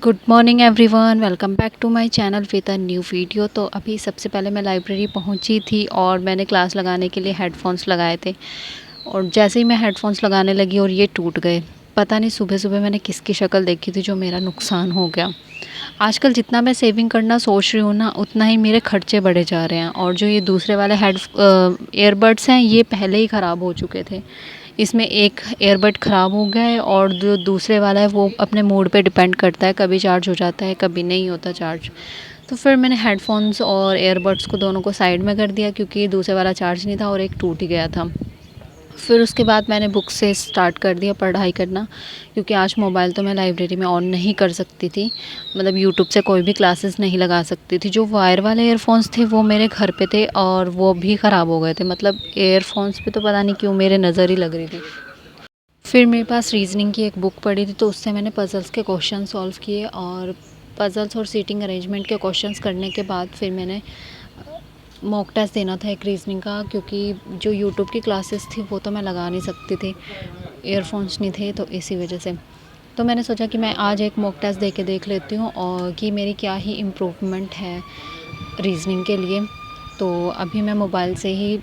Good morning everyone, welcome back to my channel with a new video. तो अभी सबसे पहले मैं लाइब्रेरी पहुंची थी और मैंने क्लास लगाने के लिए हेडफोन्स लगाए थे। और जैसे ही मैं हेडफोन्स लगाने लगी और ये टूट गए। पता नहीं सुबह सुबह मैंने किसकी शक्ल देखी थी जो मेरा नुकसान हो गया। आजकल जितना मैं सेविंग करना सोच रही हूँ ना, उतना ही मेरे खर्चे बढ़े जा रहे हैं। और जो ये दूसरे वाले ईयरबड्स हैं, ये पहले ही ख़राब हो चुके थे। इसमें एक ईयरबड ख़राब हो गया है और जो दूसरे वाला है वो अपने मूड पे डिपेंड करता है, कभी चार्ज हो जाता है कभी नहीं होता चार्ज। तो फिर मैंने हेडफोन्स और ईयरबड्स को दोनों को साइड में कर दिया क्योंकि दूसरे वाला चार्ज नहीं था और एक टूट ही गया था। फिर उसके बाद मैंने बुक से स्टार्ट कर दिया पढ़ाई करना, क्योंकि आज मोबाइल तो मैं लाइब्रेरी में ऑन नहीं कर सकती थी। मतलब यूट्यूब से कोई भी क्लासेस नहीं लगा सकती थी। जो वायर वाले ईयरफोन्स थे वो मेरे घर पे थे और वो भी ख़राब हो गए थे। मतलब ईयरफोन्स पे तो पता नहीं क्यों मेरे नज़र ही लग रही थी। फिर मेरे पास रीजनिंग की एक बुक पड़ी थी, तो उससे मैंने पज़ल्स के क्वेश्चन सॉल्व किए। और पज़ल्स और सीटिंग अरेंजमेंट के क्वेश्चंस करने के बाद फिर मैंने मॉक टेस्ट देना था एक रीजनिंग का, क्योंकि जो यूट्यूब की क्लासेस थी वो तो मैं लगा नहीं सकती थी, ईयरफोन्स नहीं थे, तो इसी वजह से। तो मैंने सोचा कि मैं आज एक मॉक टेस्ट दे के देख लेती हूँ और कि मेरी क्या ही इम्प्रूवमेंट है रीजनिंग के लिए। तो अभी मैं मोबाइल से ही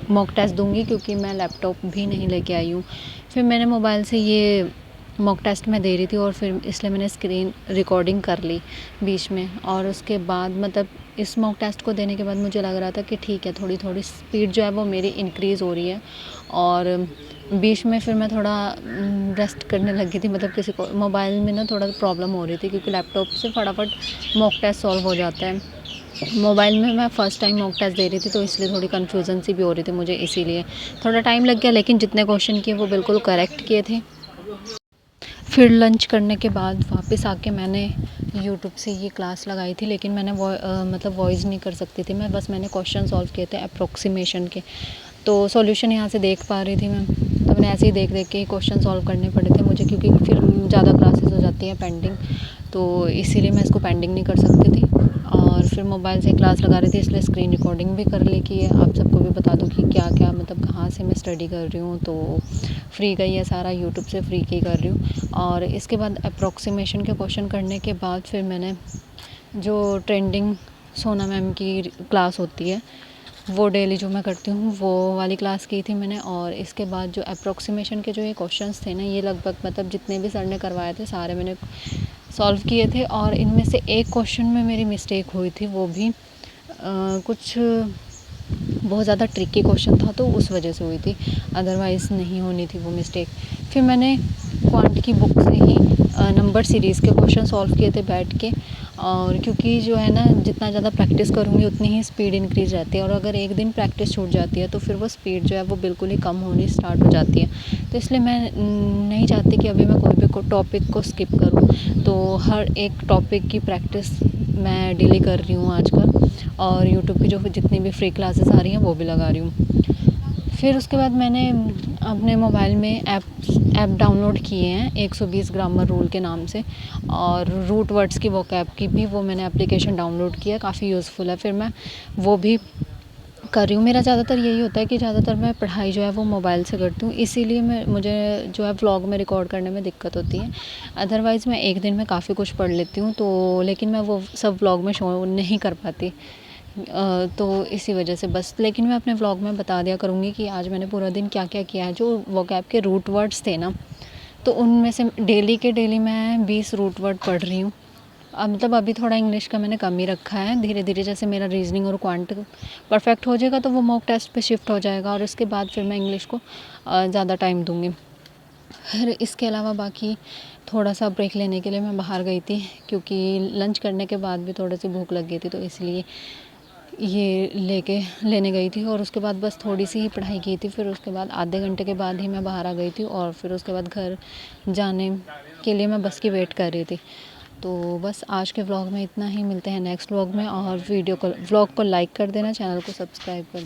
मॉक टेस्ट दूंगी, क्योंकि मैं लैपटॉप भी नहीं लेके आई हूँ। फिर मैंने मोबाइल से ये मॉक टेस्ट मैं दे रही थी और फिर इसलिए मैंने स्क्रीन रिकॉर्डिंग कर ली बीच में। और उसके बाद मतलब इस मॉक टेस्ट को देने के बाद मुझे लग रहा था कि ठीक है, थोड़ी थोड़ी स्पीड जो है वो मेरी इंक्रीज़ हो रही है। और बीच में फिर मैं थोड़ा रेस्ट करने लगी थी। मतलब किसी को मोबाइल में ना थोड़ा प्रॉब्लम हो रही थी, क्योंकि लैपटॉप से फटाफट मॉक टेस्ट सॉल्व हो जाता है। मोबाइल में मैं फ़र्स्ट टाइम मॉक टेस्ट दे रही थी, तो इसलिए थोड़ी कन्फ्यूज़न सी भी हो रही थी मुझे, इसीलिए थोड़ा टाइम लग गया। लेकिन जितने क्वेश्चन किए वो बिल्कुल करेक्ट किए थे। फिर लंच करने के बाद वापस आके मैंने यूट्यूब से ये क्लास लगाई थी, लेकिन मैंने मतलब वॉइस नहीं कर सकती थी मैं, बस मैंने क्वेश्चन सॉल्व किए थे अप्रोक्सीमेशन के। तो सॉल्यूशन यहाँ से देख पा रही थी मैं, तो मैंने ऐसे ही देख देख के क्वेश्चन सॉल्व करने पड़े थे मुझे, क्योंकि फिर ज़्यादा क्लासेस हो जाती हैं पेंडिंग, तो इसीलिए मैं इसको पेंडिंग नहीं कर सकती थी। और फिर मोबाइल से क्लास लगा रही थी, इसलिए स्क्रीन रिकॉर्डिंग भी कर ली कि आप सबको भी बता दूँ कि क्या क्या मतलब कहाँ से मैं स्टडी कर रही हूँ। तो फ्री का ही है सारा, यूट्यूब से फ्री की कर रही हूँ। और इसके बाद अप्रोक्सीमेशन के क्वेश्चन करने के बाद फिर मैंने जो ट्रेंडिंग सोना मैम की क्लास होती है वो डेली जो मैं करती हूँ वो वाली क्लास की थी मैंने। और इसके बाद जो अप्रोक्सीमेशन के जो ये क्वेश्चंस थे ना, ये लगभग मतलब जितने भी सर ने करवाए थे सारे मैंने सॉल्व किए थे। और इनमें से एक क्वेश्चन में मेरी मिस्टेक हुई थी, वो भी कुछ बहुत ज़्यादा ट्रिकी क्वेश्चन था, तो उस वजह से हुई थी, अदरवाइज़ नहीं होनी थी वो मिस्टेक। फिर मैंने क्वांट की बुक से ही नंबर सीरीज़ के क्वेश्चन सॉल्व किए थे बैठ के। और क्योंकि जो है ना, जितना ज़्यादा प्रैक्टिस करूँगी उतनी ही स्पीड इंक्रीज़ रहती है, और अगर एक दिन प्रैक्टिस छूट जाती है तो फिर वो स्पीड जो है वो बिल्कुल ही कम होनी स्टार्ट हो जाती है। तो इसलिए मैं नहीं चाहती कि अभी मैं कोई भी टॉपिक को स्किप करूँ। तो हर एक टॉपिक की प्रैक्टिस मैं डेली कर रही हूँ आजकल। और यूट्यूब की जो जितनी भी फ्री क्लासेस आ रही हैं वो भी लगा रही हूँ। फिर उसके बाद मैंने अपने मोबाइल में ऐप डाउनलोड किए हैं 120 ग्रामर रूल के नाम से, और रूट वर्ड्स की वोकैब की भी वो मैंने एप्लीकेशन डाउनलोड किया, काफ़ी यूज़फुल है। फिर मैं वो भी कर रही हूँ। मेरा ज़्यादातर यही होता है कि ज़्यादातर मैं पढ़ाई जो है वो मोबाइल से करती हूँ, इसीलिए मुझे जो है व्लॉग में रिकॉर्ड करने में दिक्कत होती है। अदरवाइज़ मैं एक दिन में काफ़ी कुछ पढ़ लेती हूँ, तो लेकिन मैं वो सब व्लॉग में शो नहीं कर पाती। तो इसी वजह से बस, लेकिन मैं अपने व्लॉग में बता दिया करूँगी कि आज मैंने पूरा दिन क्या क्या किया है। जो वोकैब के रूट वर्ड्स थे ना, तो उनमें से डेली के डेली मैं 20 रूट वर्ड पढ़ रही हूँ। अब मतलब अभी थोड़ा इंग्लिश का मैंने कम ही रखा है, धीरे धीरे जैसे मेरा रीजनिंग और क्वांट परफेक्ट हो जाएगा तो वो मॉक टेस्ट पे शिफ्ट हो जाएगा, और उसके बाद फिर मैं इंग्लिश को ज़्यादा टाइम दूँगी। फिर इसके अलावा बाकी थोड़ा सा ब्रेक लेने के लिए मैं बाहर गई थी, क्योंकि लंच करने के बाद भी थोड़ी सी भूख लग गई थी, तो इसलिए ये लेने गई थी। और उसके बाद बस थोड़ी सी ही पढ़ाई की थी। फिर उसके बाद आधे घंटे के बाद ही मैं बाहर आ गई थी, और फिर उसके बाद घर जाने के लिए मैं बस की वेट कर रही थी। तो बस आज के व्लॉग में इतना ही, मिलते हैं नेक्स्ट व्लॉग में। और व्लॉग को लाइक कर देना, चैनल को सब्सक्राइब कर